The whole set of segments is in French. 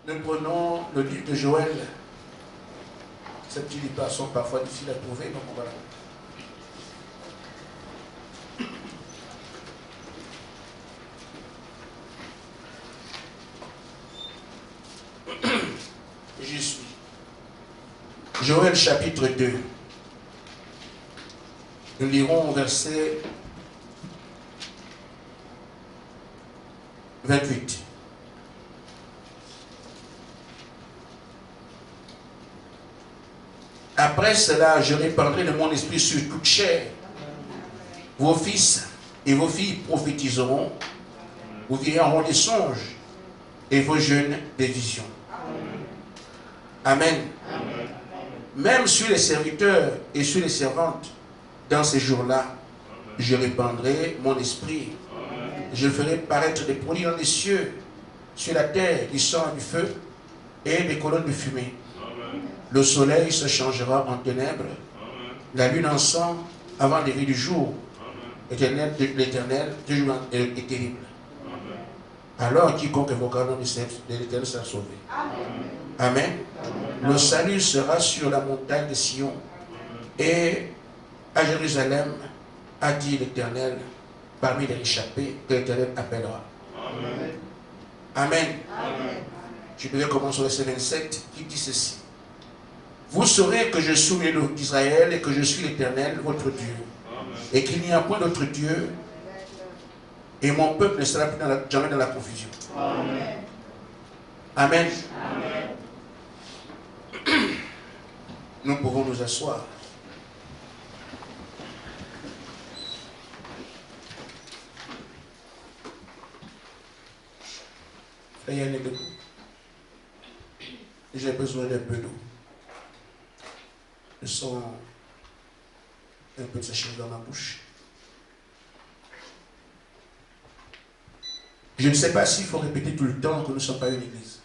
Nous prenons le livre de Joël. Ces petits livres sont parfois difficiles à trouver, donc voilà. J'y suis. Joël chapitre 2. Nous lirons au verset 28. Après cela, je répandrai de mon esprit sur toute chair. Vos fils et vos filles prophétiseront, vos vieillards auront des songes et vos jeunes des visions. Amen. Amen. Même sur les serviteurs et sur les servantes, dans ces jours-là, je répandrai mon esprit. Je ferai paraître des produits dans les cieux, sur la terre, du sang et du feu, et des colonnes de fumée. Le soleil se changera en ténèbres, la lune en sang avant l'arrivée du jour. L'Éternel est terrible. Alors quiconque évoquera le nom de l'Éternel sera sauvé. Amen. Le salut sera sur la montagne de Sion et à Jérusalem, a dit l'Éternel, parmi les échappés que l'Éternel appellera. Amen. Amen. Amen. Je devais commencer au verset 27 qui dit ceci. Vous saurez que je suis le Dieu d'Israël et que je suis l'Éternel, votre Dieu. Amen. Et qu'il n'y a point d'autre Dieu et mon peuple ne sera plus jamais dans la confusion. Amen. Amen. Amen. Nous pouvons nous asseoir. Ayez debout. J'ai besoin d'un peu d'eau. Je sens un peu de sécheresse dans ma bouche. Je ne sais pas s'il faut répéter tout le temps que nous ne sommes pas une église.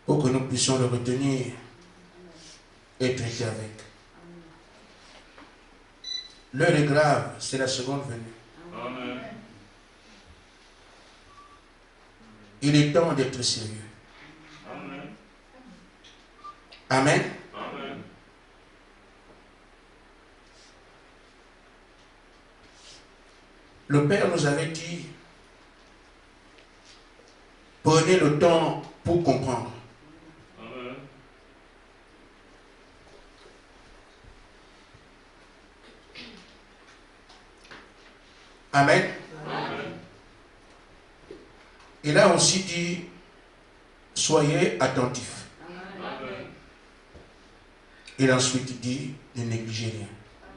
Pour que nous puissions le retenir et traiter avec. L'heure est grave, c'est la seconde venue. Amen. Il est temps d'être sérieux. Amen. Amen. Amen. Le Père nous avait dit, prenez le temps pour comprendre. Amen. Amen. Amen. Il a aussi dit, soyez attentifs. Amen. Il a ensuite dit, ne négligez rien.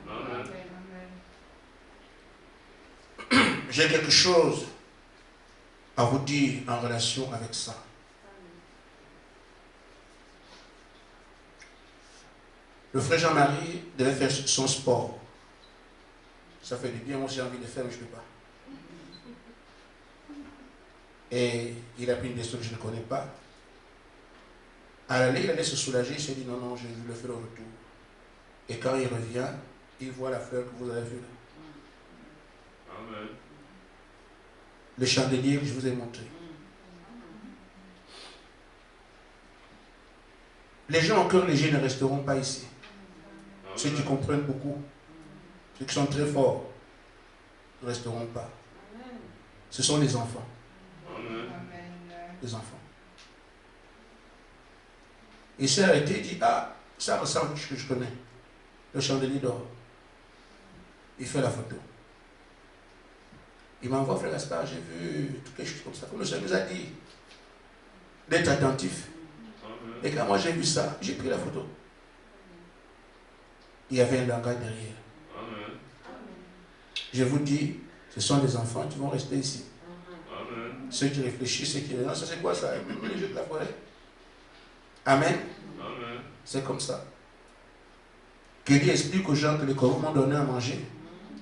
Amen. J'ai quelque chose à vous dire en relation avec ça. Le frère Jean-Marie devait faire son sport. Ça fait du bien, moi j'ai envie de faire, mais je ne peux pas. Et il a pris une décision que je ne connais pas. À l'aller, il allait se soulager, il s'est dit non, non, je le ferai au retour. Et quand il revient, il voit la fleur que vous avez vue là. Amen. Le chandelier que je vous ai montré. Les gens au cœur léger ne resteront pas ici. Amen. Ceux qui comprennent beaucoup, ceux qui sont très forts, ne resteront pas. Amen. Ce sont les enfants. Amen. Les enfants. Il s'est arrêté et dit, ah, ça ressemble à ce que je connais. Le chandelier d'or. Il fait la photo. Il m'envoie, frère Gaspard, j'ai vu quelque chose comme ça. Comme le Seigneur nous a dit d'être attentif. Amen. Et quand moi j'ai vu ça, j'ai pris la photo. Il y avait un langage derrière. Amen. Je vous dis, ce sont des enfants qui vont rester ici. Amen. Ceux qui réfléchissent, ceux qui... Non, ça c'est quoi ça? Même les jeux de la forêt. Amen. Amen. C'est comme ça. Que Dieu explique aux gens que les corbeaux m'ont donné à manger.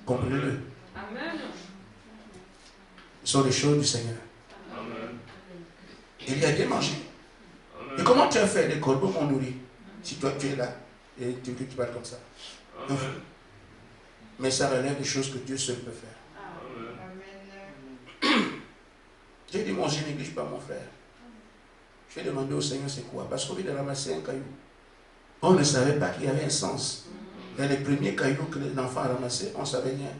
Comprenez-le. Amen. Ce sont les choses du Seigneur. Amen. Il a bien mangé. Amen. Et comment tu as fait? Les corbeaux m'ont nourri. Si toi tu es là et tu parles comme ça. Amen. Mais ça relève des choses que Dieu seul peut faire. Amen. J'ai dit, moi je néglige pas mon frère. J'ai demandé au Seigneur c'est quoi, parce qu'on vient de ramasser un caillou. On ne savait pas qu'il y avait un sens. Et les premiers cailloux que l'enfant a ramassés, on ne savait rien.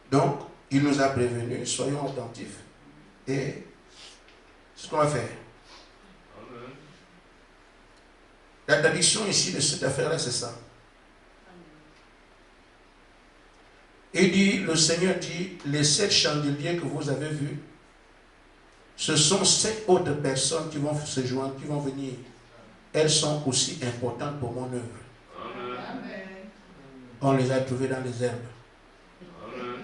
Donc, il nous a prévenus, soyons attentifs. Et ce qu'on va faire. La traduction ici de cette affaire-là, c'est ça. Il dit, le Seigneur dit, les 7 chandeliers que vous avez vus, ce sont 7 autres personnes qui vont se joindre, qui vont venir. Elles sont aussi importantes pour mon œuvre. Amen. On les a trouvées dans les herbes. Amen.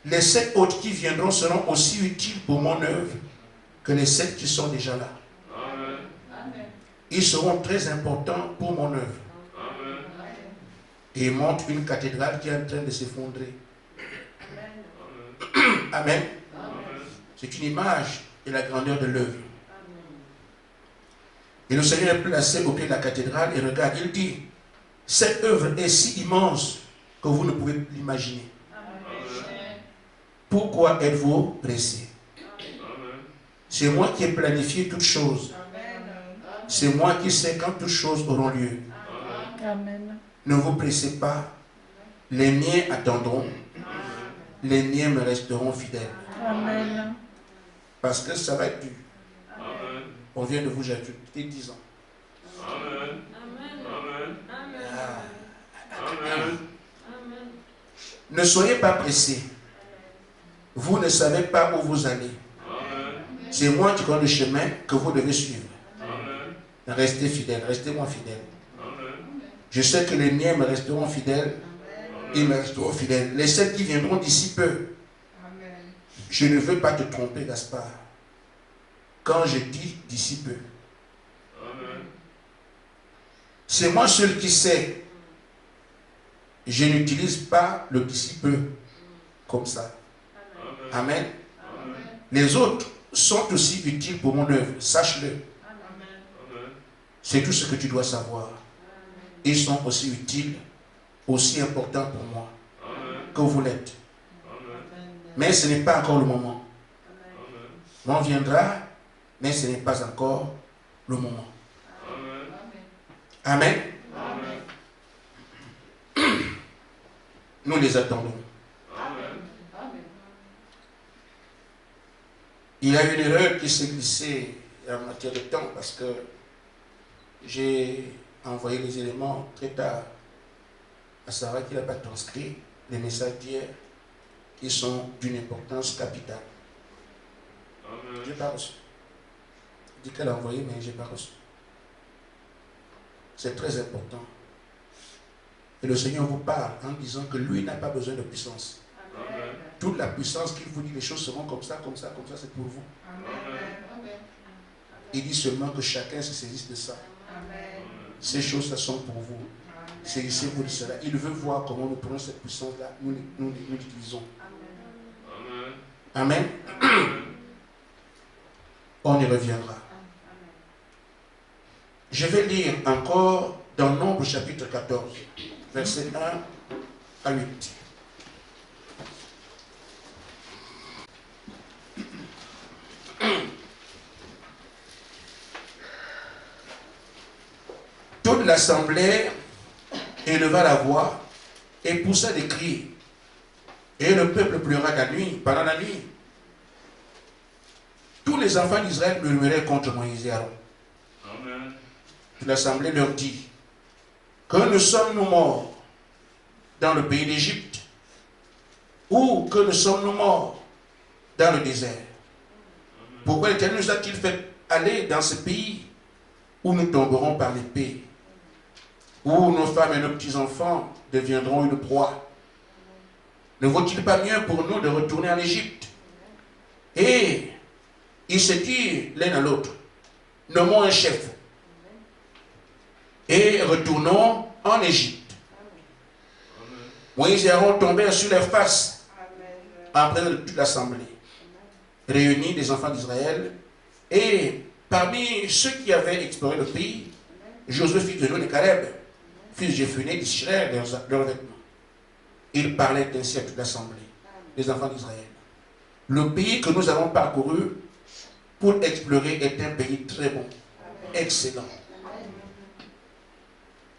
Les 7 autres qui viendront seront aussi utiles pour mon œuvre que les 7 qui sont déjà là. Amen. Ils seront très importants pour mon œuvre. Amen. Et ils montrent une cathédrale qui est en train de s'effondrer. Amen. Amen. C'est une image de la grandeur de l'œuvre. Et le Seigneur est placé au pied de la cathédrale et regarde, il dit, cette œuvre est si immense que vous ne pouvez plus l'imaginer. Pourquoi êtes-vous pressés? C'est moi qui ai planifié toutes choses. C'est moi qui sais quand toutes choses auront lieu. Amen. Ne vous pressez pas. Les miens attendront. Les miens me resteront fidèles. Amen. Parce que ça va être dur. Amen. On vient de vous ajouter 10 ans. Amen. Amen. Amen. Amen. Ne soyez pas pressés. Vous ne savez pas où vous allez. C'est moi qui connais le chemin que vous devez suivre. Amen. Restez fidèles, restez-moi fidèles. Amen. Je sais que les miens me resteront fidèles. Amen. Ils me resteront fidèles. Les 7 qui viendront d'ici peu. Je ne veux pas te tromper, Gaspard. Quand je dis d'ici peu, c'est moi seul qui sais. Je n'utilise pas le d'ici peu comme ça. Amen. Amen. Les autres sont aussi utiles pour mon œuvre. Sache-le. C'est tout ce que tu dois savoir. Ils sont aussi utiles, aussi importants pour moi que vous l'êtes. Mais ce n'est pas encore le moment. On viendra, mais ce n'est pas encore le moment. Amen. Amen. Nous les attendons. Amen. Il y a une erreur qui s'est glissée en matière de temps parce que j'ai envoyé les éléments très tard à Sarah qui n'a pas transcrit les messages d'hier qui sont d'une importance capitale. Je n'ai pas reçu. Je dis qu'elle a envoyé, mais je n'ai pas reçu. C'est très important. Et le Seigneur vous parle en disant que lui n'a pas besoin de puissance. Amen. Toute la puissance qu'il vous dit, les choses seront comme ça, c'est pour vous. Amen. Il dit seulement que chacun se saisisse de ça. Amen. Ces choses-là sont pour vous. Saisissez-vous de cela. Il veut voir comment nous prenons cette puissance-là, nous l'utilisons. Amen. Amen. On y reviendra. Je vais lire encore dans Nombre chapitre 14, versets 1 à 8. Toute l'assemblée éleva la voix et poussa des cris. Et le peuple pleura la nuit, pendant la nuit. Tous les enfants d'Israël murmuraient contre Moïse et Aaron. Amen. L'assemblée leur dit, que ne sommes-nous morts dans le pays d'Égypte, ou que ne sommes-nous morts dans le désert? Pourquoi l'Éternel nous a-t-il fait aller dans ce pays où nous tomberons par l'épée, où nos femmes et nos petits-enfants deviendront une proie? Ne vaut-il pas mieux pour nous de retourner en Égypte? Et ils se disent l'un à l'autre, nommons un chef et retournons en Égypte. Moïse et Aaron tombèrent sur leur face en présence de toute l'assemblée réunis des enfants d'Israël, et parmi ceux qui avaient exploré le pays, Josué fils de Nun et Caleb, fils de Jephunnée, déchirèrent leurs vêtements. Ils parlaient ainsi à toute l'assemblée des enfants d'Israël. Le pays que nous avons parcouru pour explorer est un pays très bon, excellent.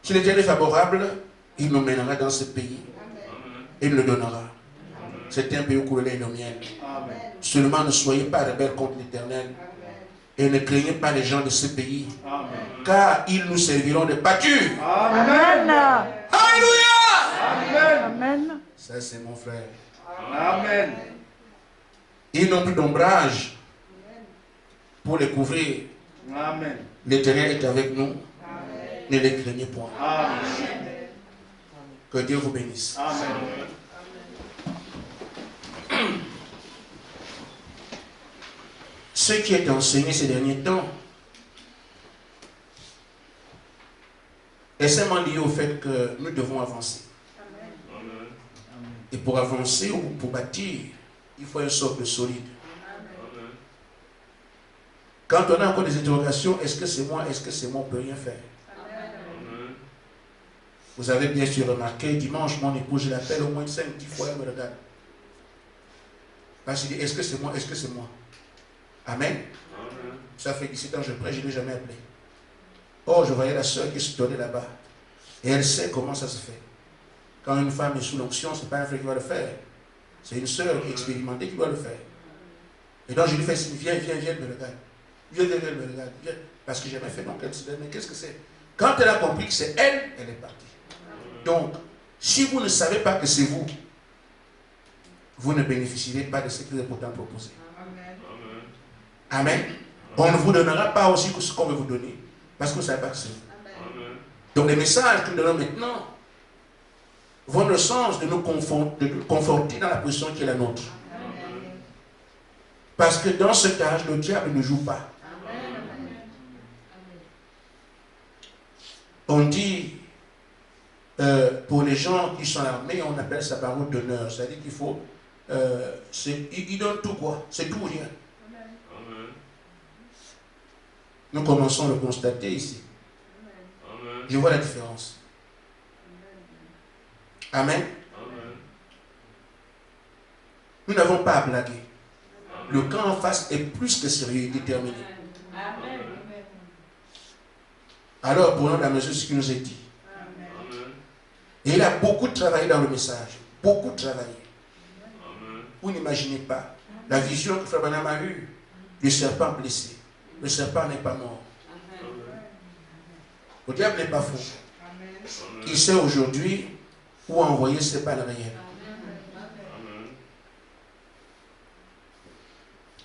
Si le Dieu est favorable, il nous mènera dans ce pays et il le donnera. C'est un pays où coule le lait et le miel. Seulement ne soyez pas rebelles contre l'Éternel et ne craignez pas les gens de ce pays, car ils nous serviront de pâture. Amen. Alléluia. Amen. Ça c'est mon frère. Amen. Ils n'ont plus d'ombrage pour les couvrir. Amen. L'Éternel est avec nous. Ne les craignez point. Amen. Que Dieu vous bénisse. Amen. Ce qui est enseigné ces derniers temps est seulement lié au fait que nous devons avancer. Et pour avancer ou pour bâtir, il faut un socle solide. Quand on a encore des interrogations, est-ce que c'est moi, on ne peut rien faire. Vous avez bien sûr remarqué, dimanche, mon épouse, je l'appelle au moins 5-10 fois, elle me regarde. Parce qu'il dit, est-ce que c'est moi? Amen. Ça fait 17 ans que je prêche, je ne l'ai jamais appelé. Oh, je voyais la soeur qui se tenait là-bas. Et elle sait comment ça se fait. Quand une femme est sous l'onction, ce n'est pas un frère qui va le faire. C'est une soeur expérimentée qui doit le faire. Et donc je lui fais signe, viens, me regarde. Viens, me regarde. Viens. Parce que je n'ai jamais fait, donc elle se dit, mais qu'est-ce que c'est? Quand elle a compris que c'est elle, elle est partie. Donc, si vous ne savez pas que c'est vous, vous ne bénéficierez pas de ce qui vous est pourtant proposé. Amen. On ne vous donnera pas aussi ce qu'on veut vous donner, parce que vous ne savez pas que c'est vous. Donc les messages que nous donnons maintenant vont dans le sens de nous conforter dans la position qui est la nôtre. Parce que dans ce cas, le diable ne joue pas. On dit, pour les gens qui sont armés, on appelle ça parole d'honneur. C'est-à-dire qu'il faut, ils donnent tout quoi, c'est tout ou rien. Nous commençons à le constater ici. Je vois la différence. Amen. Nous n'avons pas à blaguer. Le camp en face est plus que sérieux et déterminé. Alors, prenons la mesure de ce qui nous est dit. Et il a beaucoup travaillé dans le message. Beaucoup travaillé. Vous n'imaginez pas la vision que Frère Branham a eue. Le serpent blessé. Le serpent n'est pas mort. Le diable n'est pas fou. Il sait aujourd'hui où envoyer ses balles réelles.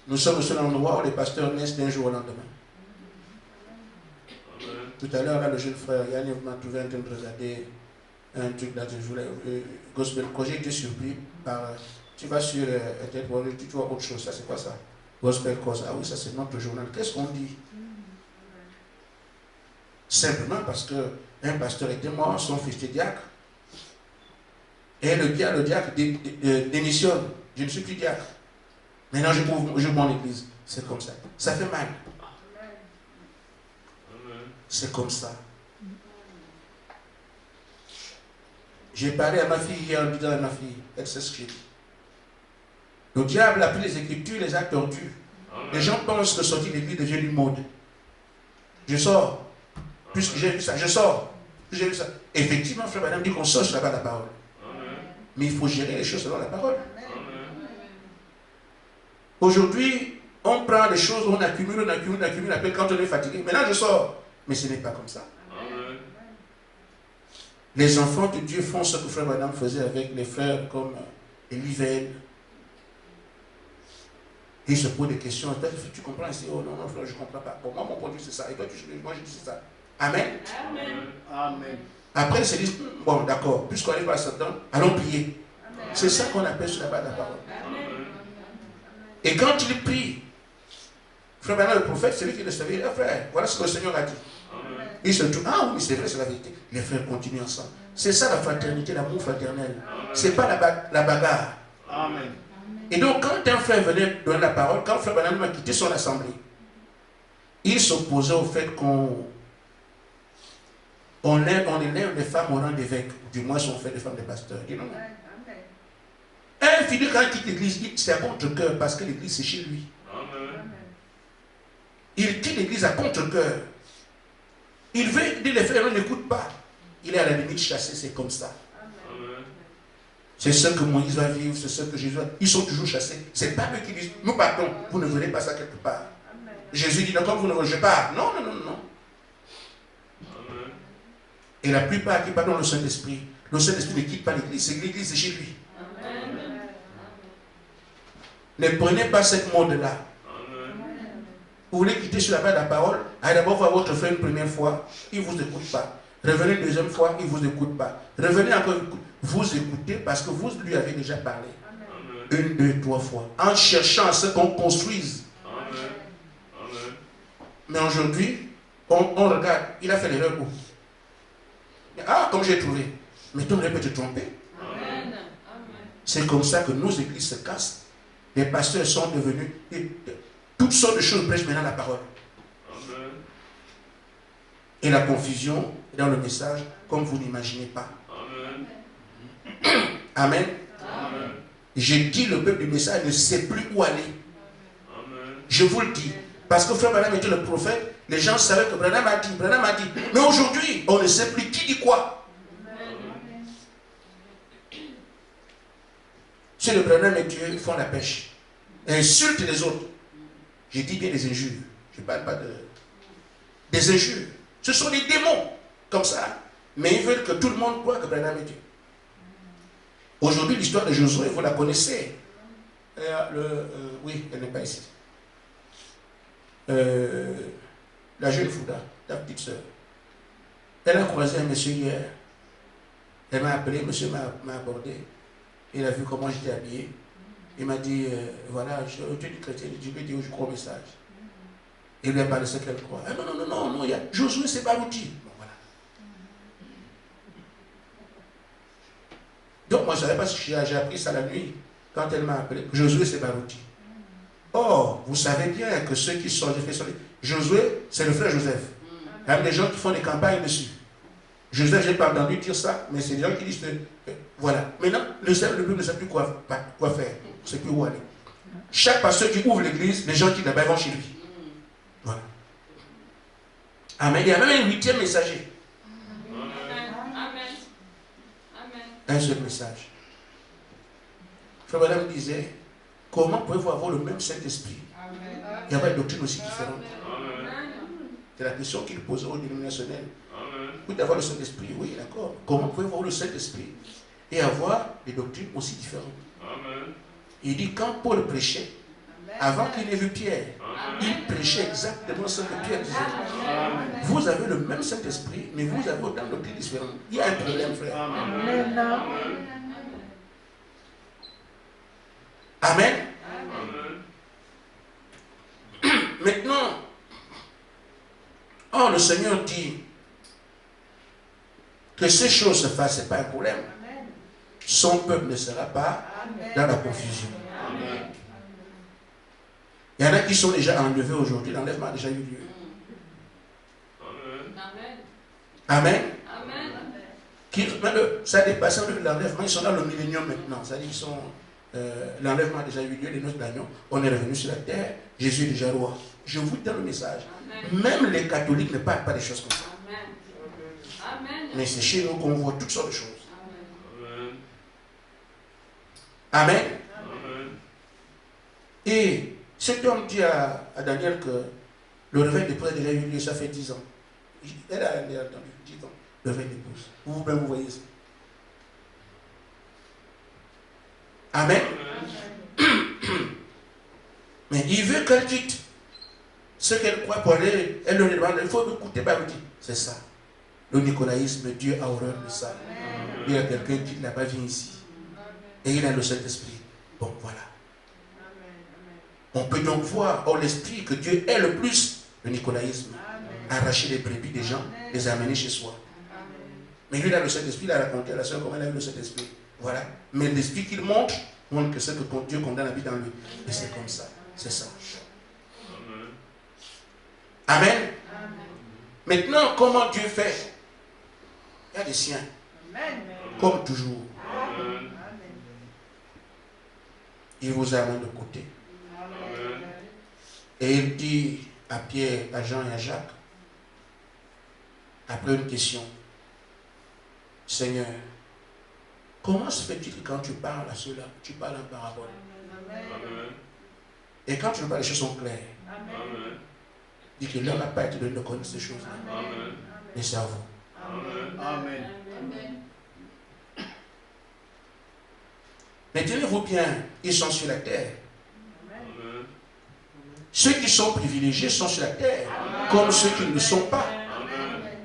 Nous sommes sur l'endroit où les pasteurs naissent d'un jour au lendemain. Tout à l'heure, là, le jeune frère Yann m'a trouvé en train de regarder un truc là, je voulais, gospel. Quand j'ai été surpris par. Tu vas sur Internet, tu vois autre chose. Ça, c'est quoi ça? Gospel cause. Ah oui, ça, c'est notre journal. Qu'est-ce qu'on dit? Simplement parce qu'un pasteur était mort, son fils était diacre. Et le diacre démissionne. Je ne suis plus diacre. Maintenant, je mon église. C'est comme ça. Ça fait mal. C'est comme ça. J'ai parlé à ma fille hier en disant à ma fille, elle sait ce que j'ai dit. Le diable a pris les Écritures, les a tordues. Les gens pensent que sortir de l'église devient une mode. Je sors. Puisque j'ai vu ça, je sors. J'ai vu ça. Effectivement, Frère Madame dit qu'on sort sur la parole. Mais il faut gérer les choses selon la parole. Aujourd'hui, on prend les choses, on accumule, après quand on est fatigué. Maintenant, je sors. Mais ce n'est pas comme ça. Les enfants de Dieu font ce que Frère Madame faisait avec les frères comme Eliven. Ils se posent des questions. Tu comprends ici? Oh non, frère, je ne comprends pas. Pour moi, mon point de vue, c'est ça. Et toi, moi, je dis c'est ça. Amen. Amen. Après, ils se disent, bon, d'accord, puisqu'on n'est pas Satan, allons prier. C'est ça qu'on appelle sur la base de la parole. Et quand il prie, Frère Bernard, le prophète, c'est lui qui le savait. Ah, frère, voilà ce que le Seigneur a dit. Il se dit, ah oui, c'est vrai, c'est la vérité. Les frères continuent ensemble. C'est ça la fraternité, l'amour fraternel. Ce n'est pas la bagarre. Amen. Et donc, quand un frère venait donner la parole, quand Frère Bernard a quitté son assemblée, il s'opposait au fait qu'on élève les femmes au rang d'évêque. Du moins, on fait des femmes de pasteurs. Il dit non. Un infidèle, quand il quitte l'église, c'est à contre-cœur parce que l'église, c'est chez lui. Amen. Il quitte l'église à contre-cœur. Il veut dire les frères, ne l'écoute pas. Il est à la limite chassé, c'est comme ça. Amen. C'est ce que Moïse va vivre, c'est ce que Jésus va vivre. Ils sont toujours chassés. C'est pas eux qui disent, nous partons, vous ne verrez pas ça quelque part. Jésus dit, d'accord, vous ne verrez pas. Non, non, non, non. Amen. Et la plupart qui partent dans le Saint-Esprit ne quitte pas l'église, c'est l'église, c'est chez lui. Amen. Ne prenez pas cette mode-là. Amen. Vous voulez quitter sur la base de la parole, allez d'abord voir votre frère une première fois, il ne vous écoute pas. Revenez une deuxième fois, il ne vous écoute pas. Revenez encore, vous écoutez parce que vous lui avez déjà parlé. Amen. Une, deux, trois fois. En cherchant à ce qu'on construise. Amen. Amen. Mais aujourd'hui, on regarde, il a fait l'erreur où? Ah, comme j'ai trouvé. Mais ton rêve peut te tromper. Amen. C'est comme ça que nos églises se cassent. Les pasteurs sont devenus... Toutes sortes de choses prêchent maintenant la parole. Amen. Et la confusion est dans le message comme vous n'imaginez pas. Amen. Amen. Amen. J'ai dit le peuple du message ne sait plus où aller. Amen. Je vous le dis. Parce que frère Branham était le prophète, les gens savaient que Branham a dit, Branham a dit. Mais aujourd'hui, on ne sait plus qui dit quoi. Si le Branham et Dieu font la pêche, insultent les autres. Je dis bien des injures. Je ne parle pas de... Des injures. Ce sont des démons, comme ça. Mais ils veulent que tout le monde croit que Branham est Dieu. Aujourd'hui, l'histoire de Josué, vous la connaissez. Oui, elle n'est pas ici. La jeune Fouda, la petite soeur. Elle a croisé un monsieur hier. Elle m'a appelé, monsieur m'a abordé. Il a vu comment j'étais habillé. Il m'a dit, voilà, tu es du chrétien, je lui ai dit, je crois au message. Il lui a parlé de ce qu'elle croit. Ah, non, non, non, non, non, il y a Josué, c'est Barouti. Bon, voilà. Donc, moi, je ne savais pas si j'ai appris ça la nuit, quand elle m'a appelé. Josué, c'est Barouti. Or, vous savez bien que ceux qui sont, Josué, c'est le frère Joseph. Il y a des gens qui font des campagnes dessus. Joseph, je n'ai pas entendu dire ça, mais c'est des gens qui disent que, voilà. Maintenant, le peuple ne sait plus quoi faire, ne sait plus où aller. Chaque pasteur qui ouvre l'église, les gens qui là-bas vont chez lui. Voilà. Amen. Il y a même un 8e messager. Amen. Un seul message. Frère Madame disait, comment pouvez-vous avoir le même Saint-Esprit? Il y avait une doctrine aussi différente. C'est la question qu'il posait au dénominationnel. Oui, d'avoir le Saint-Esprit, oui, d'accord. Comment pouvez-vous avoir le Saint-Esprit et avoir des doctrines aussi différentes? Amen. Il dit, quand Paul prêchait, avant qu'il n'ait vu Pierre, il prêchait exactement ce que Pierre disait. Vous avez le même Saint-Esprit, mais vous avez autant de doctrines différentes. Il y a un problème, frère. Amen. Amen. Amen. Maintenant, le Seigneur dit que ces choses se fassent, ce n'est pas un problème. Son peuple ne sera pas dans la confusion. Amen. Il y en a qui sont déjà enlevés aujourd'hui, l'enlèvement a déjà eu lieu. Amen. Amen. Ça a dépassé l'enlèvement, ils sont dans le millénium maintenant. C'est-à-dire qu'ils sont. L'enlèvement a déjà eu lieu, les noces d'agneau, on est revenu sur la terre, Jésus est déjà roi. Je vous donne le message. Même les catholiques ne parlent pas des choses comme ça. Amen. Mais c'est chez nous qu'on voit toutes sortes de choses. Amen. Amen. Amen. Et cet homme dit à Daniel que le réveil d'épouse a déjà eu lieu, ça fait 10 ans. Elle a entendu 10 ans, le réveil d'épouse. Vous-même, vous voyez ça. Amen. Mais il veut qu'elle quitte ce qu'elle croit pour aller. Elle le demande, il faut écouter, pas me dire. C'est ça. Le nicolaïsme, Dieu a horreur de ça. Il y a quelqu'un qui n'a pas vu ici. Et il a le Saint-Esprit. Bon, voilà. On peut donc voir, hors l'esprit, que Dieu est le plus le nicolaïsme. Arracher les brebis des gens, les amener chez soi. Mais lui, il a le Saint-Esprit, il a raconté à la soeur comment il a eu le Saint-Esprit. Voilà. Mais l'esprit qu'il montre que c'est que Dieu condamne la vie dans lui. Et c'est comme ça. C'est ça. Amen. Amen. Maintenant, comment Dieu fait? Il y a des siens. Comme toujours. Il vous a mis de côté. Amen. Et il dit à Pierre, à Jean et à Jacques, après une question, Seigneur, comment se fait-il que quand tu parles à ceux-là, tu parles en parabole? Amen. Et quand tu veux pas, les choses sont claires. Amen. Dit que l'homme n'a pas été donné de connaître ces choses-là. Amen. Mais c'est à vous. Amen. Amen. Mais tenez-vous bien, ils sont sur la terre. Amen. Ceux qui sont privilégiés sont sur la terre, comme ceux qui ne le sont pas. Amen.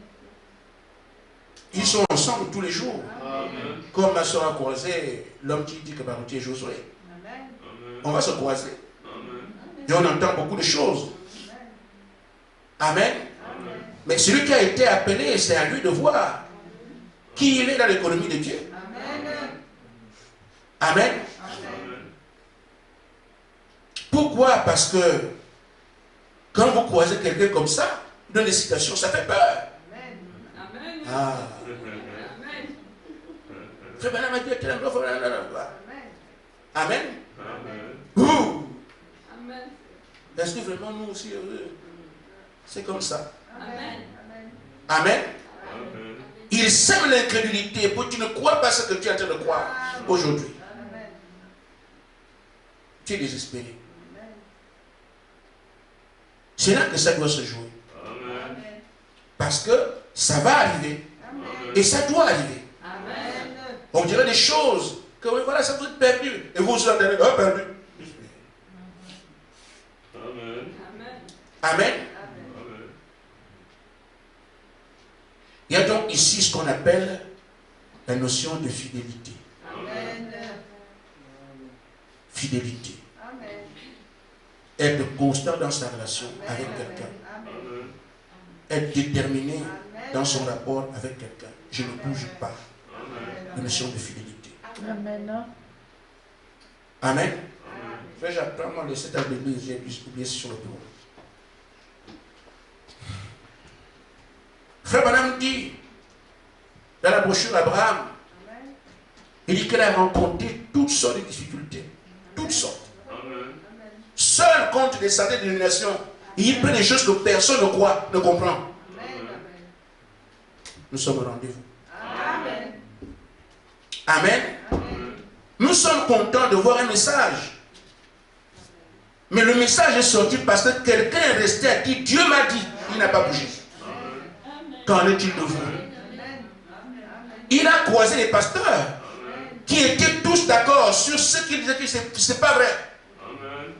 Ils sont ensemble tous les jours. Amen. Comme ma soeur a croisé l'homme qui dit que Barouti est Josué. Amen. On va se croiser. Amen. Et on entend beaucoup de choses. Amen. Amen. Mais celui qui a été appelé, c'est à lui de voir qui il est dans l'économie de Dieu. Amen. Amen. Pourquoi? Parce que quand vous croisez quelqu'un comme ça, dans des situations, ça fait peur. Amen. Ah. Amen. Frère Branham a dit, Amen. Amen. Ouh. Amen. Est-ce que vraiment nous aussi, c'est comme ça? Amen. Amen. Amen. Il sème l'incrédulité pour que tu ne crois pas ce que tu es en train de croire aujourd'hui. Tu es désespéré. C'est là que ça doit se jouer. Amen. Parce que ça va arriver. Et ça doit arriver. Amen. On dirait des choses que voilà, ça vous est perdu. Et vous entendez, oh, perdu. Amen. Amen. Amen. Il y a donc ici ce qu'on appelle la notion de fidélité. Fidélité. Être constant dans sa relation avec quelqu'un. Amen. Être déterminé dans son rapport avec quelqu'un. Je ne bouge pas. Amen. La notion de fidélité. Amen. Amen. Frère, j'apprends moi laisser ta Bible, j'ai oublié sur le bureau. Frère Branham dit, dans la brochure Abraham, il dit qu'elle a rencontré toutes sortes de difficultés. Toutes sortes. Amen. Seul contre des centaines de dénominations, il y a plein de choses que personne ne croit, ne comprend. Nous sommes au rendez-vous. Amen. Amen. Nous sommes contents de voir un message. Mais le message est sorti parce que quelqu'un est resté à qui Dieu m'a dit, il n'a pas bougé. Qu'en est-il de vous? Il a croisé les pasteurs qui étaient tous d'accord sur ce qu'ils disaient que ce n'est pas vrai. Amen.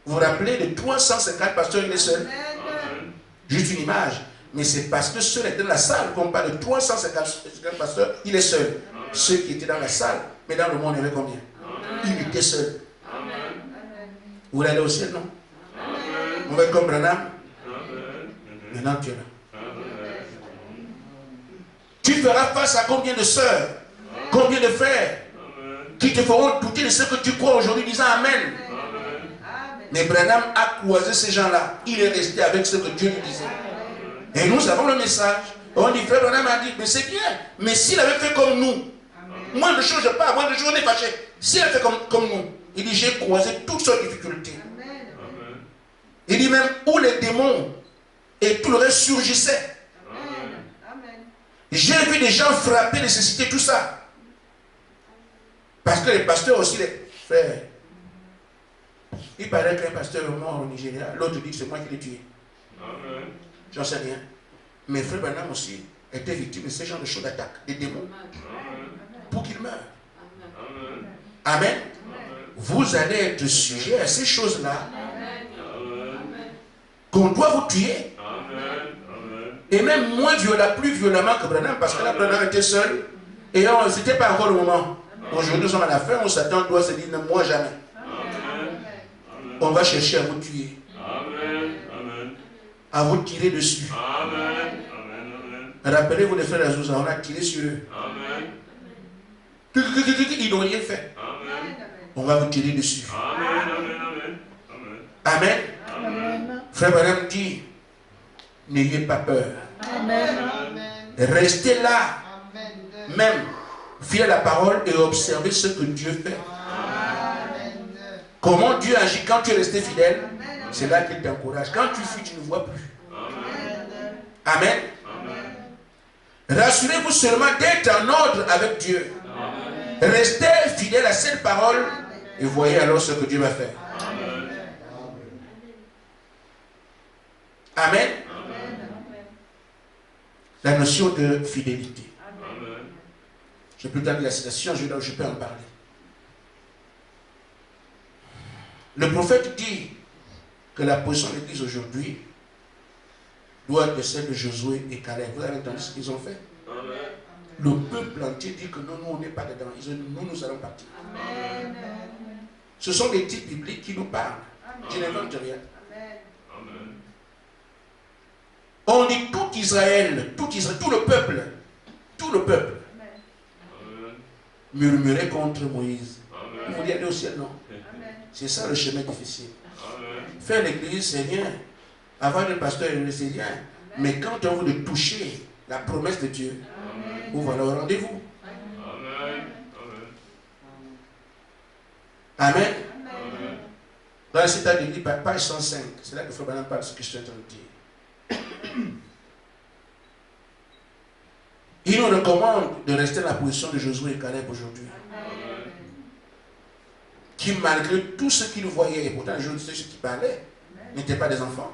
Vous vous rappelez de 350 pasteurs, il est seul. Amen. Juste une image. Mais c'est parce que ceux qui étaient dans la salle qu'on parle de 350 pasteurs, il est seul. Ceux qui étaient dans la salle, mais dans le monde, il y avait combien? Il était seul. Amen. Vous voulez aller au ciel, non? Amen. On va être comme Branham. Amen. Maintenant, tu es là. Amen. Tu feras face à combien de sœurs, combien de frères qui te feront douter de ce que tu crois aujourd'hui, disant Amen. Mais Branham a croisé ces gens-là. Il est resté avec ce que Dieu lui disait. Et nous avons le message. On dit, frère Branham a dit, mais c'est bien. Mais s'il avait fait comme nous, moins de choses je parle, moins de choses on est fâché. S'il avait fait comme nous, il dit, j'ai croisé toutes sortes de difficultés. Il dit même où les démons et tout le reste surgissaient. J'ai vu des gens frapper, nécessiter tout ça. Parce que les pasteurs aussi, les frères, il paraît qu'un pasteur est mort au Nigeria, l'autre dit que c'est moi qui l'ai tué. J'en sais rien. Mais frère Branham aussi était victime de ce genre de choses d'attaque, des démons, pour qu'il meure. Amen. Vous allez être sujet à ces choses-là qu'on doit vous tuer. Et même moins violent, plus violemment que Branham, parce que là, Branham était seul. Et ce n'était pas encore le moment. Aujourd'hui, nous sommes à la fin, on s'attend, doit se dire, ne moi jamais. On va chercher à vous tuer. À vous tirer dessus. Rappelez-vous les frères Azusa, on a tiré sur eux. Ils n'ont rien fait. On va vous tirer dessus. Amen. Frère Branham dit, n'ayez pas peur. Restez là, même, fidèle à la parole et observez ce que Dieu fait. Comment Dieu agit quand tu es resté fidèle? C'est là qu'il t'encourage. Quand tu fuis, tu ne vois plus. Amen. Rassurez-vous seulement d'être en ordre avec Dieu. Restez fidèle à cette parole et voyez alors ce que Dieu va faire. Amen. La notion de fidélité. Je peux donner la citation, je peux en parler. Le prophète dit que la position de l'Église aujourd'hui doit être celle de Josué et Caleb. Vous avez entendu ce qu'ils ont fait? Le peuple entier dit que non, nous, on n'est pas dedans. Ils ont dit, nous allons partir. Amen. Ce sont des types bibliques qui nous parlent. Je n'invente rien. Amen. On dit tout Israël, tout le peuple, murmurait contre Moïse. Vous voulez aller au ciel, non? C'est ça le chemin difficile. Faire l'église, c'est rien. Avoir le pasteur, c'est rien. Mais quand on veut de toucher la promesse de Dieu, vous voilà au rendez-vous. Amen. Dans le citat de Bible, page 105, c'est là que Frère Branham parle de ce que je suis en train de dire. Il nous recommande de rester dans la position de Josué et Caleb aujourd'hui. Qui, malgré tout ce qu'ils voyaient, et pourtant les gens ceux qui parlaient, n'étaient pas des enfants.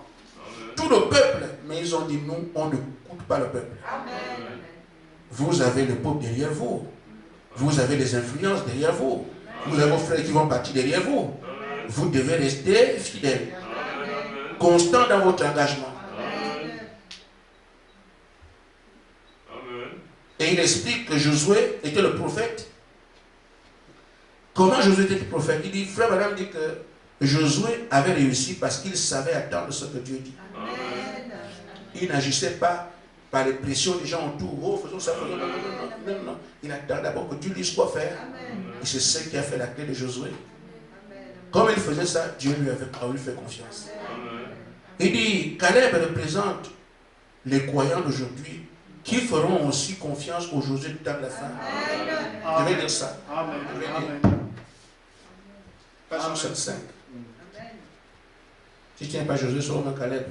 Tout le peuple, mais ils ont dit nous, on ne coûte pas le peuple. Vous avez le peuple derrière vous. Vous avez les influences derrière vous. Vous avez vos frères qui vont partir derrière vous. Vous devez rester fidèle, constant dans votre engagement. Et il explique que Josué était le prophète. Comment Josué était le prophète? Il dit, Frère Branham dit que Josué avait réussi parce qu'il savait attendre ce que Dieu dit. Il n'agissait pas par les pressions des gens autour. Oh, faisons ça, faisons ça. Non. Il attend d'abord que Dieu dise quoi faire. Et c'est ce qui a fait la clé de Josué. Comme il faisait ça, Dieu lui avait fait confiance. Il dit, Caleb représente les croyants d'aujourd'hui qui feront aussi confiance au Josué du temps de la fin. Je vais dire ça. Je vais dire. Page 65. Si tu n'es pas Josué, c'est au Caleb.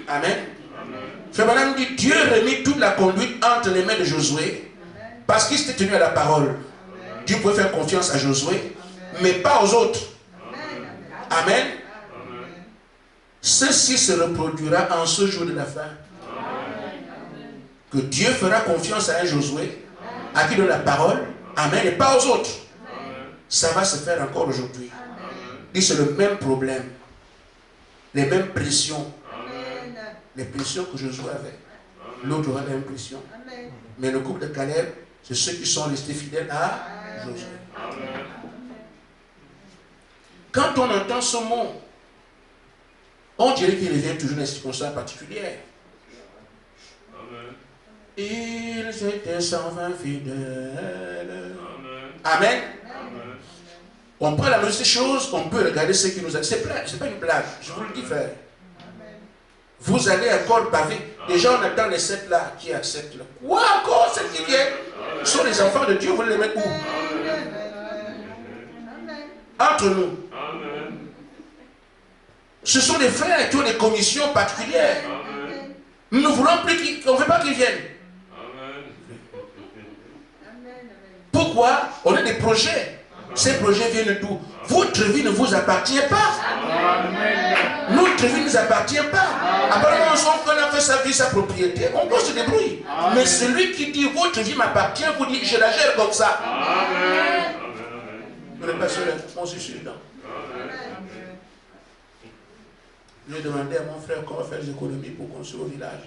Amen. Frère Branham dit, Dieu remit toute la conduite entre les mains de Josué parce qu'il s'était tenu à la parole. Dieu pouvait faire confiance à Josué, mais pas aux autres. Amen. Ceci se reproduira en ce jour de la fin. Que Dieu fera confiance à un Josué, à qui donne la parole, amen, et pas aux autres. Ça va se faire encore aujourd'hui. Et c'est le même problème, les mêmes pressions, les pressions que Josué avait. L'autre aura les mêmes pressions. Mais le groupe de Caleb, c'est ceux qui sont restés fidèles à Josué. Quand on entend ce mot, on dirait qu'il revient toujours dans des circonstances particulières. Ils étaient 120 fidèles. Amen. On prend la même chose, on peut regarder ce qui nous a. C'est pas une blague, je vous le dis, frère. Vous allez encore baver. Déjà, on attend les 7 là qui acceptent. Quoi encore, 7 qui viennent? Ce sont les enfants de Dieu, vous les mettez où? Entre nous. Ce sont des frères qui ont des commissions particulières. Nous ne voulons plus on ne veut pas qu'ils viennent. Pourquoi? On a des projets. Ces projets viennent d'où? Votre vie ne vous appartient pas. Notre vie ne nous appartient pas. Apparemment, on a fait sa vie, sa propriété. On doit se débrouiller. Mais celui qui dit votre vie m'appartient, vous dites je la gère comme ça. Vous n'êtes pas seul, moi aussi je suis dedans. J'ai demandé à mon frère comment faire des économies pour construire au village.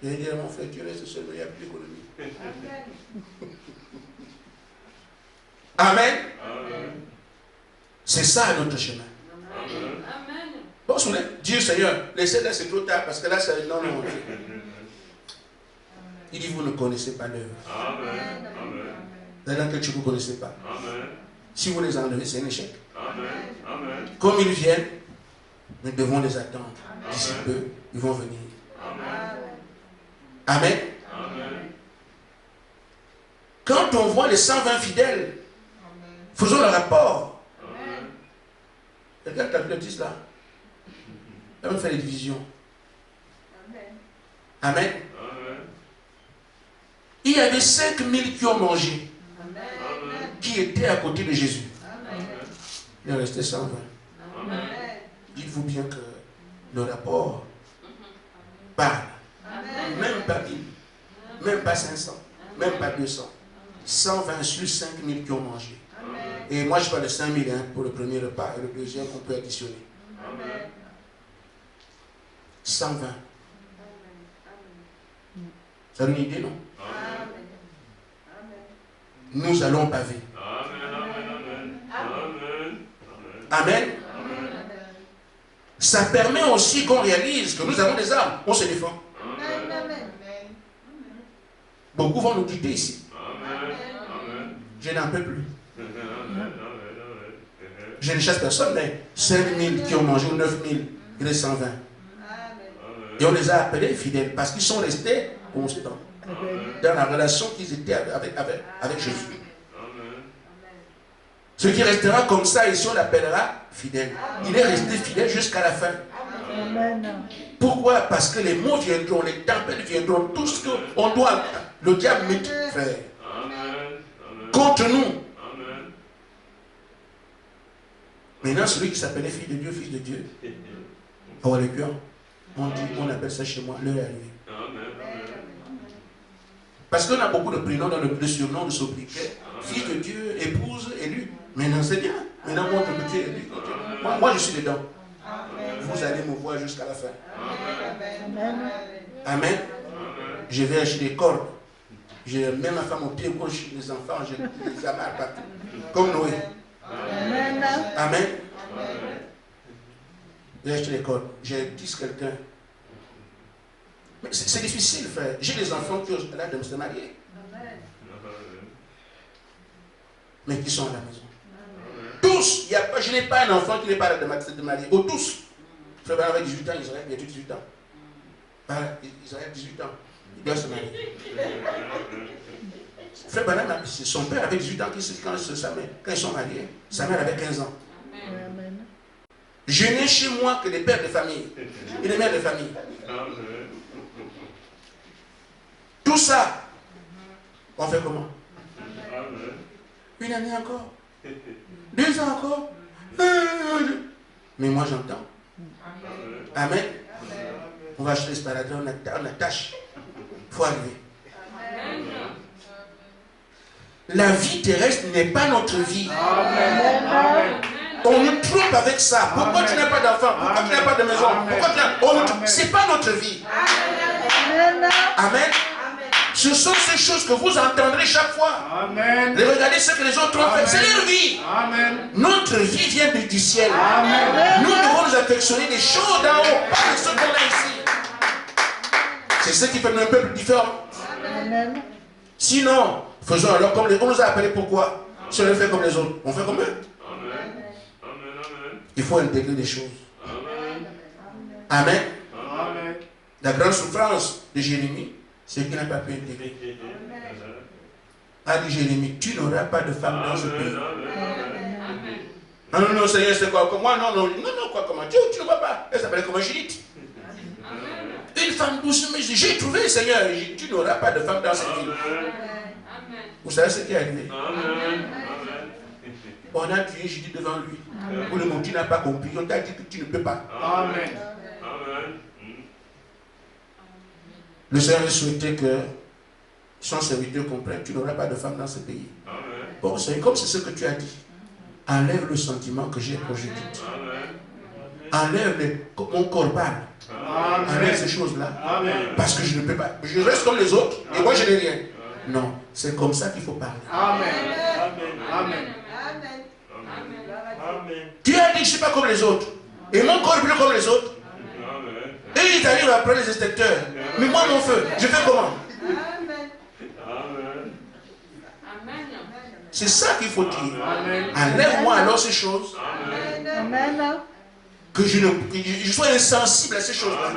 J'ai dit à mon frère, tu restes seul, il n'y a plus d'économie. Amen. C'est ça notre chemin. Bon, Dieu Seigneur, laissez-le, c'est trop tard parce que là, c'est non. Il dit, vous ne connaissez pas l'œuvre. Dans laquelle vous ne connaissez pas. Si vous les enlevez, c'est un échec. Comme ils viennent, nous devons les attendre. D'ici peu, ils vont venir. Amen. Quand on voit les 120 fidèles, Faisons le rapport. Amen. Quelqu'un qui a vu le 10 là? On fait les divisions. Amen. Amen. Il y avait 5000 qui ont mangé, Amen. qui étaient à côté de Jésus. Amen. Il en restait 120. Amen. Dites-vous bien que le rapport parle. Même pas 1000, même pas 500, même pas 200. 120 sur 5000 qui ont mangé. Et moi je parle de 5000 pour le premier repas et le deuxième on peut additionner. Amen. 120. Ça donne une idée, non? Nous allons baver. Amen. Ça permet aussi qu'on réalise que nous avons des armes. On se défend. Beaucoup vont nous quitter ici. Je n'en peux plus. Je ne chasse personne, mais 5000 qui ont mangé ou 9000, il est 120. Et on les a appelés fidèles parce qu'ils sont restés constants dans la relation qu'ils étaient avec Jésus. Ce qui restera comme ça, ici on l'appellera fidèle. Il est resté fidèle jusqu'à la fin. Pourquoi? Parce que les mots viendront, les tempêtes viendront, tout ce qu'on doit, le diable met faire contre nous. Maintenant, celui qui s'appelait fils de Dieu, oh, le cœur, on appelle ça chez moi, l'heure est arrivée. Parce qu'on a beaucoup de prénoms dans le surnom de sobriquet, fils de Dieu, épouse, élu. Maintenant, c'est bien. Maintenant, moi, je suis élu. Moi, je suis dedans. Vous allez me voir jusqu'à la fin. Amen. Je vais acheter des cordes. Je mets ma femme au pied gauche, les enfants, je les amarre partout. Comme Noé. Amen. J'ai acheté des cordes. J'ai dit quelqu'un. Mais c'est difficile, frère. J'ai des enfants qui ont l'âge de se marier. Mais qui sont à la maison. Tous. Je n'ai pas un enfant qui n'est pas à l'âge de se marier. Ou tous. Frère Bernard avait 18 ans, Israël bientôt 18 ans. Voilà, Israël 18 ans. Il doit se marier. Frère Bernard, son père avait 18 ans quand ils sont mariés. Sa mère avait 15 ans. Je n'ai chez moi que des pères de famille et des mères de famille. Tout ça, on fait comment? Une année encore, 2 ans encore. Mais moi j'entends. Amen. On va acheter ce paradis, on attache. Il faut arriver. La vie terrestre n'est pas notre vie. On nous trompe avec ça. Pourquoi tu n'as pas d'enfant? Pourquoi tu n'as pas de maison? C'est pas notre vie. Amen. Ce sont ces choses que vous entendrez chaque fois. Amen. Regardez ce que les autres ont fait. C'est leur vie. Amen. Notre vie vient du ciel. Amen. Nous devons nous affectionner des choses d'en haut, pas de ce qu'on a ici. C'est ce qui fait un peuple différent. Amen. Sinon, faisons alors comme on nous a appelés pourquoi? Si on le fait comme les autres, on fait comme eux. Il faut intégrer des choses. Amen. Amen. La grande souffrance de Jérémie, c'est qu'il n'a pas pu intégrer. A dit Jérémie, tu n'auras pas de femme dans ce pays. Non, non, Seigneur, c'est quoi? Moi, non, quoi, comment? Tu ne vois pas. Elle s'appelait comment? Judith. Une femme douce, mais j'ai trouvé, Seigneur, tu n'auras pas de femme dans cette ville. Vous savez ce qui est arrivé? On a tué Judith devant lui. Pour le moment, tu n'as pas compris. On t'a dit que tu ne peux pas. Amen. Le Seigneur souhaitait que son serviteur comprenne, tu n'auras pas de femme dans ce pays. Bon, Seigneur, comme c'est ce que tu as dit, enlève le sentiment que j'ai pour Judith. Enlève mon corps parle. Enlève ces choses-là. Parce que je ne peux pas. Je reste comme les autres et moi je n'ai rien. Non, c'est comme ça qu'il faut parler. Amen. Amen. Tu as dit que je ne suis pas comme les autres. Et mon corps est plus comme les autres. Et ils arrivent après les inspecteurs. Mais moi, mon feu, je fais comment? C'est ça qu'il faut dire. Enlève-moi alors ces choses. Amen. que je sois insensible à ces choses-là,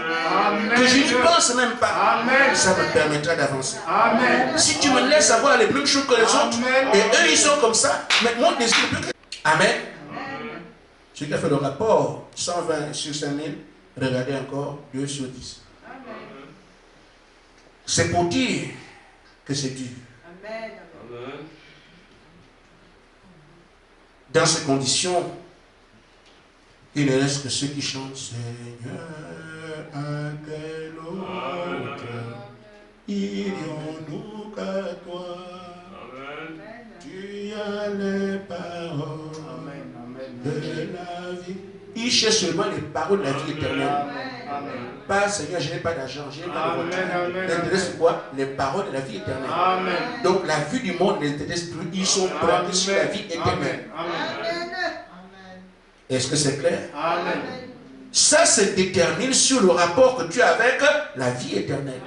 Amen. que je n'y pense même pas, Amen. ça me permettra d'avancer. Amen. Si tu me laisses avoir les mêmes choses que les autres, Amen. et eux ils sont comme ça, mais mon désir ne peut que... Amen. Ce qui a fait le rapport 120 sur 5000, regardez encore 2 sur 10. C'est pour dire que c'est dur. Amen. Dans ces conditions, il ne reste que ceux qui chantent Seigneur, à quel autre irions-nous qu'à toi? Tu as les paroles de la vie. Il cherche seulement les paroles de la vie éternelle. Pas Seigneur, je n'ai pas d'argent, je n'ai pas de voiture. L'intérêt c'est quoi? Les paroles de la vie éternelle. Amen. Donc la vue du monde ne les intéresse plus, ils sont braqués sur la vie éternelle. Est-ce que c'est clair? Amen. Ça se détermine sur le rapport que tu as avec la vie éternelle.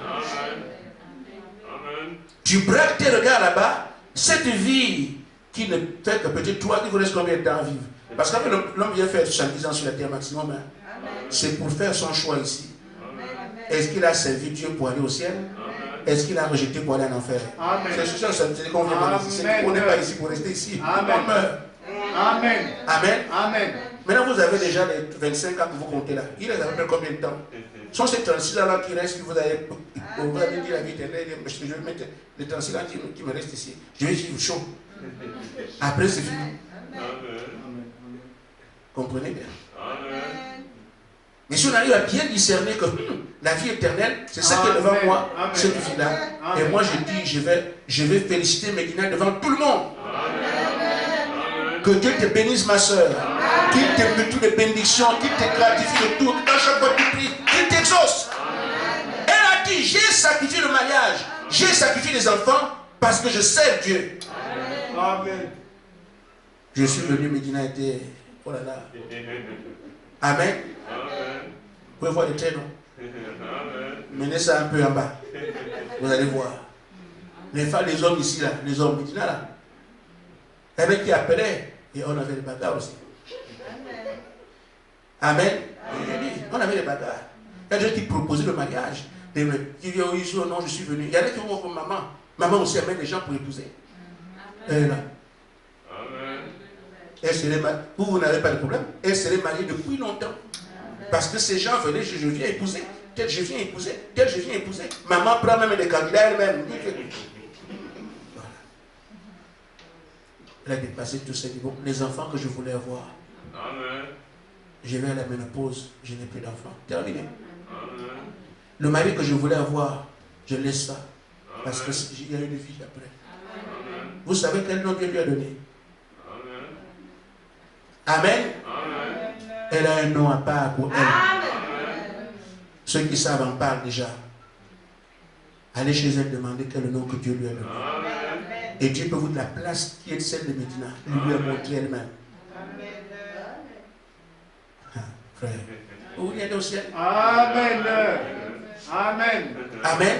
Tu braques tes regards là-bas, cette vie qui ne fait que peut-être toi, il vous reste combien de temps à vivre? Parce que l'homme vient faire 70 ans sur la terre maximum. Hein. C'est pour faire son choix ici. Est-ce qu'il a servi Dieu pour aller au ciel? Est-ce qu'il a rejeté pour aller en enfer? C'est sur ça, c'est qu'on vient ici. On n'est pas ici pour rester ici. Amen. On meurt. Amen. Amen. Amen. Maintenant, vous avez déjà les 25 ans que vous comptez là. Il les a fait combien de temps? Sont ces 36 ans là qui restent, que vous avez dit la vie éternelle, je vais mettre les 36 ans qui me restent ici. Je vais vivre chaud. Après, c'est fini. Comprenez bien. Mais si on arrive à bien discerner que la vie éternelle, c'est ça qui est devant moi, cette vie-là. Et moi, je dis, je vais féliciter Medina devant tout le monde. Que Dieu te bénisse, ma soeur. Qu'il te met toutes les bénédictions, qu'il te gratifie de tout. Dans chaque fois que tu pries, qu'il t'exauce. Elle a dit, j'ai sacrifié le mariage, j'ai sacrifié les enfants parce que je sers Dieu. Amen. Je suis venu, Medina était... Oh là là. Amen. Vous pouvez voir les traits, non? Menez ça un peu en bas. Vous allez voir. Les femmes, les hommes ici, là, les hommes, Medina là. Il y avait qui appelait et on avait les bagarres aussi. Amen. On avait les bagarres. Il y a des gens qui proposaient le mariage. Qui disaient, oh, ici, oh non, je suis venu. Il y en a qui vont pour maman. Maman aussi amène les gens pour épouser. Et là. Elle serait mariée. Vous n'avez pas de problème. Elle serait mariée depuis longtemps. Parce que ces gens venaient, je viens épouser. Tel je viens épouser. Tel je viens épouser. Maman prend même des candidats elle-même. Voilà. Elle a dépassé tous ces niveaux. Les enfants que je voulais avoir. Je vais à la ménopause. Je n'ai plus d'enfants. Terminé. Le mari que je voulais avoir, je laisse ça. Parce qu'il y a une vie après. Vous savez quel nom Dieu lui a donné? Amen. Elle a un nom à part pour elle. Ceux qui savent en parlent déjà. Allez chez elle demander quel est le nom que Dieu lui a donné. Et Dieu peut vous donner la place qui est celle de Medina. Il lui a montré elle-même. Ah, frère. Vous venez au ciel. Amen. Amen. Amen.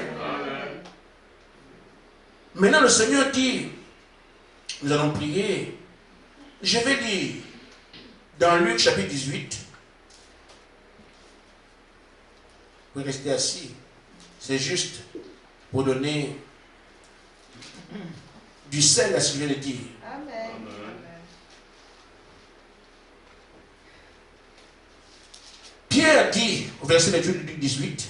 Maintenant le Seigneur dit, nous allons prier. Je vais dire, dans Luc chapitre 18, vous restez assis, c'est juste pour donner du sel à ce que je viens de dire. Amen. Pierre dit, au verset 28 de Luc 18,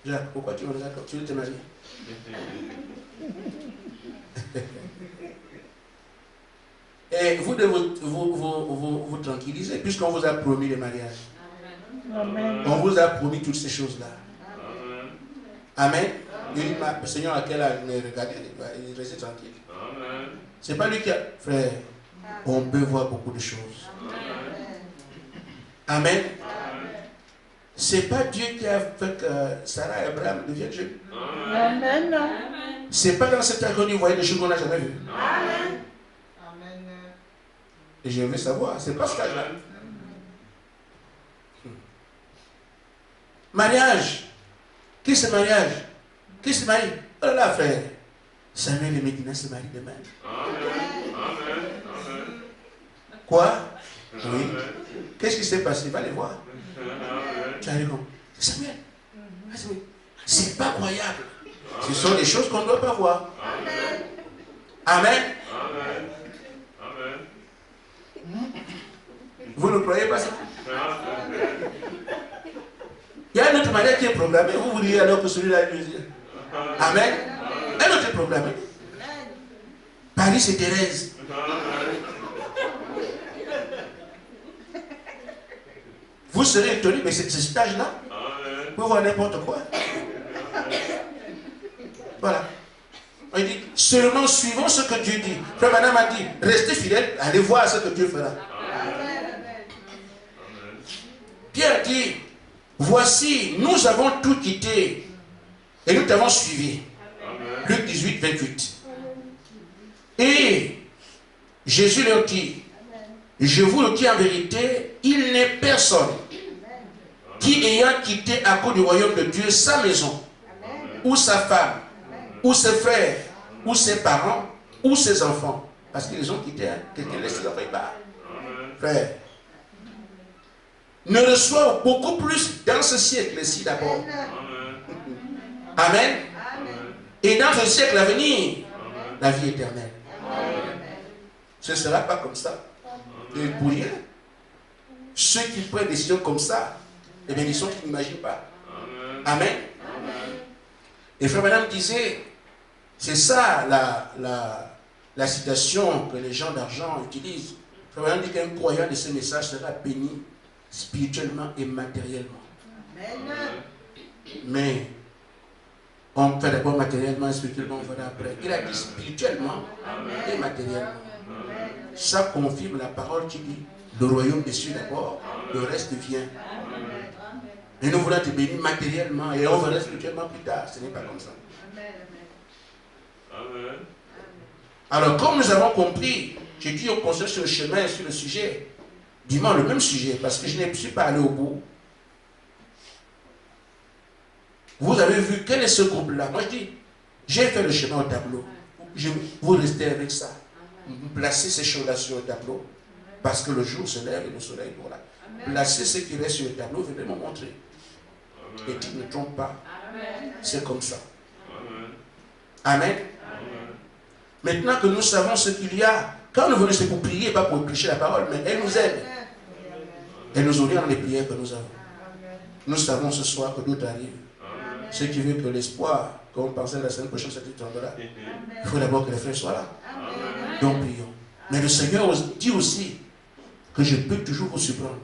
Jacques, pourquoi tu me regardes comme tu veux te marier? Et vous devez vous tranquilliser, puisqu'on vous a promis le mariage. Amen. On vous a promis toutes ces choses-là. Amen. Il dit, Seigneur, à quel âge? Regardez, il reste tranquille. C'est pas lui qui a... Frère, on peut voir beaucoup de choses. Amen. C'est pas Dieu qui a fait que Sarah et Abraham deviennent jeunes. Amen. C'est pas dans cette agonie, vous voyez des choses qu'on n'a jamais vues. Amen. Et je veux savoir, c'est pas ce cas-là. Mariage. Qui se mariage? Qui se marie? Oh là là, frère. Samuel et Medina se marient demain. Quoi? Oui. Qu'est-ce qui s'est passé? Va les voir. Tu as dit comme, c'est Samuel. C'est pas croyable. Ce sont des choses qu'on ne doit pas voir. Amen. Vous ne croyez pas ça? Il y a une autre manière qui est programmée. Vous vous direz alors que celui-là est musique. Amen. Un autre est programmé. Paris, c'est Thérèse. Vous serez étonné, mais c'est cet âge-là. Vous pouvez voir n'importe quoi. Voilà. On dit, seulement suivons ce que Dieu dit. Frère Madame a dit, restez fidèles, allez voir ce que Dieu fera. Pierre dit, voici, nous avons tout quitté et nous t'avons suivi. Luc 18, 28. Et Jésus leur dit, je vous le dis en vérité, il n'est personne qui ayant quitté à cause du royaume de Dieu sa maison, ou sa femme, ou ses frères, ou ses parents, ou ses enfants, parce qu'ils les ont quittés, hein. Quelqu'un laisse ses enfants, il part. Frère, ne reçoit beaucoup plus dans ce siècle-ci d'abord. Amen. Et dans ce siècle à venir, la vie éternelle. Ce ne sera pas comme ça. Et pour rien. Ceux qui prennent des décisions comme ça, eh bien, ils sont qui n'imaginent pas. Amen. Et frère Madame disait, c'est ça la citation que les gens d'argent utilisent. Frère Madame dit qu'un croyant de ce message sera béni spirituellement et matériellement. Mais on fait d'abord matériellement et spirituellement, on verra après. Il a dit spirituellement et matériellement. Ça confirme la parole qui dit le royaume des cieux d'abord, le reste vient. Et nous voulons te bénir matériellement et on verra spirituellement plus tard. Ce n'est pas comme ça. Alors, comme nous avons compris, j'ai dit on construit sur le chemin, sur le sujet, dis-moi le même sujet, parce que je ne suis pas allé au bout. Vous avez vu quel est ce groupe-là? Moi je dis, j'ai fait le chemin au tableau. Vous restez avec ça. Vous placez ces choses-là sur le tableau, parce que le jour se lève et le soleil pour là. Placez ce qui reste sur le tableau, venez me montrer. Et tu ne trompes pas. C'est comme ça. Amen. Maintenant que nous savons ce qu'il y a, quand nous venons, c'est pour prier, pas pour prêcher la parole, mais elle nous aide. Elle nous oriente dans les prières que nous avons. Nous savons ce soir que d'autres arrivent. Ce qui veut que l'espoir, comme on pensait la semaine prochaine, cette tombera. Il faut d'abord que les frères soient là. Donc prions. Mais le Seigneur dit aussi que je peux toujours vous surprendre.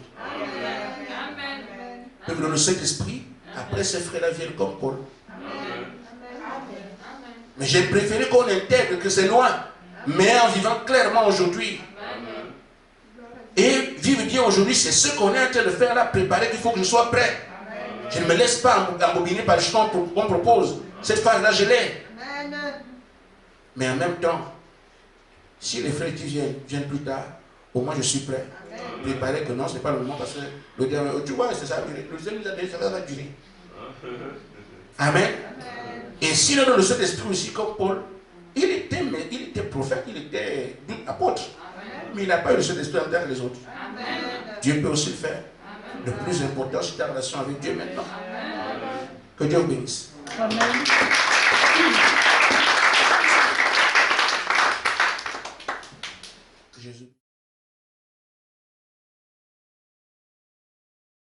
Que dans le Saint-Esprit, après ces frères-là viennent comme Paul. Mais j'ai préféré qu'on intègre que c'est loin, mais en vivant clairement aujourd'hui. Et vivre bien aujourd'hui, c'est ce qu'on est en train de faire là, préparer qu'il faut que je sois prêt. Je ne me laisse pas embobiner par le chemin qu'on propose. Cette phase-là, je l'ai. Mais en même temps, si les frères qui viennent plus tard, au moins je suis prêt. Préparer que non, ce n'est pas le moment parce que le dernier, tu vois, c'est ça, le deuxième nous a dit, ça va durer. Amen. Et si le Saint-Esprit aussi, comme Paul, il était prophète, il était apôtre. Mais il n'a pas eu le Saint-Esprit en terre que les autres. Dieu peut aussi le faire. Le plus important, c'est ta relation avec Dieu maintenant. Que Dieu vous bénisse. Amen. Jésus.